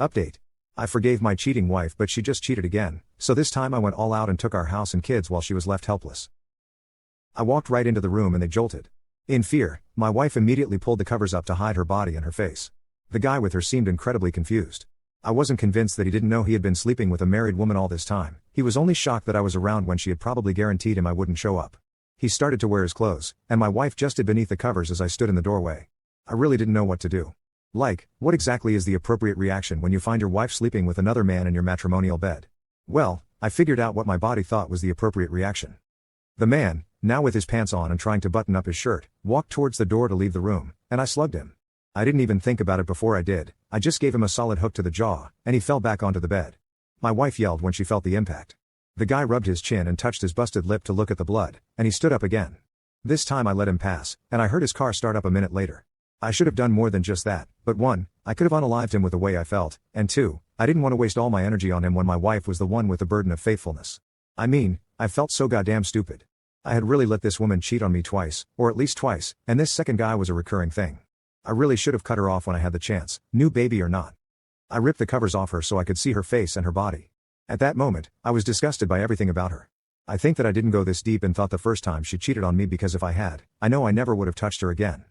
Update. I forgave my cheating wife, but she just cheated again, so this time I went all out and took our house and kids while she was left helpless. I walked right into the room and they jolted. In fear, my wife immediately pulled the covers up to hide her body and her face. The guy with her seemed incredibly confused. I wasn't convinced that he didn't know he had been sleeping with a married woman all this time. He was only shocked that I was around when she had probably guaranteed him I wouldn't show up. He started to wear his clothes, and my wife just hid beneath the covers as I stood in the doorway. I really didn't know what to do. Like, what exactly is the appropriate reaction when you find your wife sleeping with another man in your matrimonial bed? Well, I figured out what my body thought was the appropriate reaction. The man, now with his pants on and trying to button up his shirt, walked towards the door to leave the room, and I slugged him. I didn't even think about it before I did. I just gave him a solid hook to the jaw, and he fell back onto the bed. My wife yelled when she felt the impact. The guy rubbed his chin and touched his busted lip to look at the blood, and he stood up again. This time I let him pass, and I heard his car start up a minute later. I should have done more than just that, but 1, I could have unalived him with the way I felt, and 2, I didn't want to waste all my energy on him when my wife was the one with the burden of faithfulness. I mean, I felt so goddamn stupid. I had really let this woman cheat on me twice, or at least twice, and this second guy was a recurring thing. I really should have cut her off when I had the chance, new baby or not. I ripped the covers off her so I could see her face and her body. At that moment, I was disgusted by everything about her. I think that I didn't go this deep and thought the first time she cheated on me, because if I had, I know I never would have touched her again.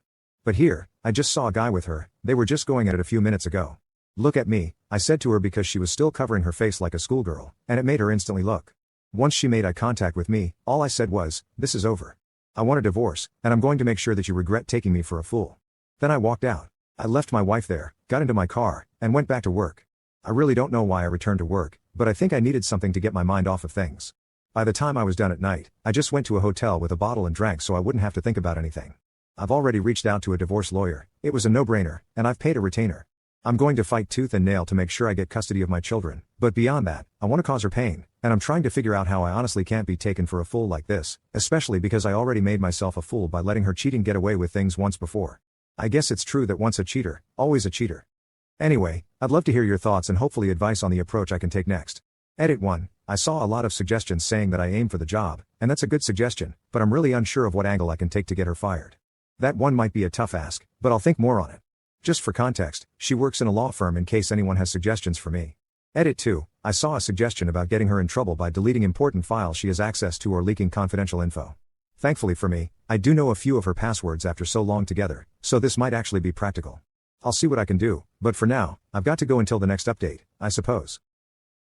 But here, I just saw a guy with her. They were just going at it a few minutes ago. Look at me, I said to her because she was still covering her face like a schoolgirl, and it made her instantly look. Once she made eye contact with me, all I said was, "This is over. I want a divorce, and I'm going to make sure that you regret taking me for a fool." Then I walked out. I left my wife there, got into my car, and went back to work. I really don't know why I returned to work, but I think I needed something to get my mind off of things. By the time I was done at night, I just went to a hotel with a bottle and drank so I wouldn't have to think about anything. I've already reached out to a divorce lawyer. It was a no-brainer, and I've paid a retainer. I'm going to fight tooth and nail to make sure I get custody of my children, but beyond that, I want to cause her pain, and I'm trying to figure out how I honestly can't be taken for a fool like this, especially because I already made myself a fool by letting her cheating get away with things once before. I guess it's true that once a cheater, always a cheater. Anyway, I'd love to hear your thoughts and hopefully advice on the approach I can take next. Edit 1. I saw a lot of suggestions saying that I aim for the job, and that's a good suggestion, but I'm really unsure of what angle I can take to get her fired. That one might be a tough ask, but I'll think more on it. Just for context, she works in a law firm in case anyone has suggestions for me. Edit 2. I saw a suggestion about getting her in trouble by deleting important files she has access to or leaking confidential info. Thankfully for me, I do know a few of her passwords after so long together, so this might actually be practical. I'll see what I can do, but for now, I've got to go until the next update, I suppose.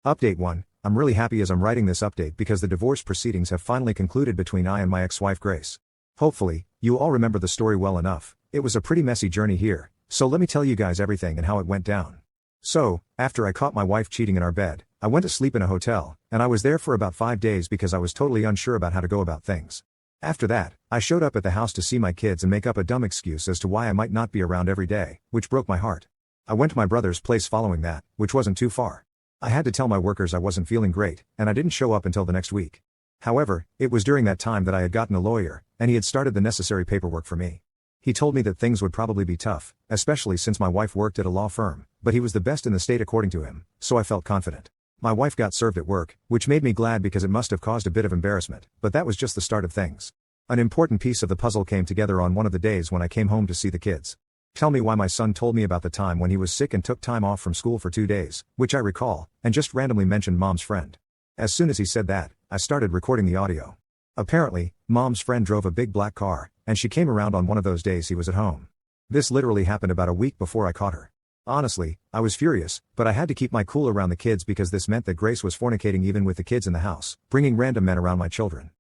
Update 1. I'm really happy as I'm writing this update because the divorce proceedings have finally concluded between I and my ex-wife Grace. Hopefully, you all remember the story well enough. It was a pretty messy journey here, so let me tell you guys everything and how it went down. So, after I caught my wife cheating in our bed, I went to sleep in a hotel, and I was there for about 5 days because I was totally unsure about how to go about things. After that, I showed up at the house to see my kids and make up a dumb excuse as to why I might not be around every day, which broke my heart. I went to my brother's place following that, which wasn't too far. I had to tell my workers I wasn't feeling great, and I didn't show up until the next week. However, it was during that time that I had gotten a lawyer, and he had started the necessary paperwork for me. He told me that things would probably be tough, especially since my wife worked at a law firm, but he was the best in the state according to him, so I felt confident. My wife got served at work, which made me glad because it must have caused a bit of embarrassment, but that was just the start of things. An important piece of the puzzle came together on one of the days when I came home to see the kids. Tell me why my son told me about the time when he was sick and took time off from school for 2 days, which I recall, and just randomly mentioned Mom's friend. As soon as he said that, I started recording the audio. Apparently, Mom's friend drove a big black car, and she came around on one of those days he was at home. This literally happened about a week before I caught her. Honestly, I was furious, but I had to keep my cool around the kids because this meant that Grace was fornicating even with the kids in the house, bringing random men around my children.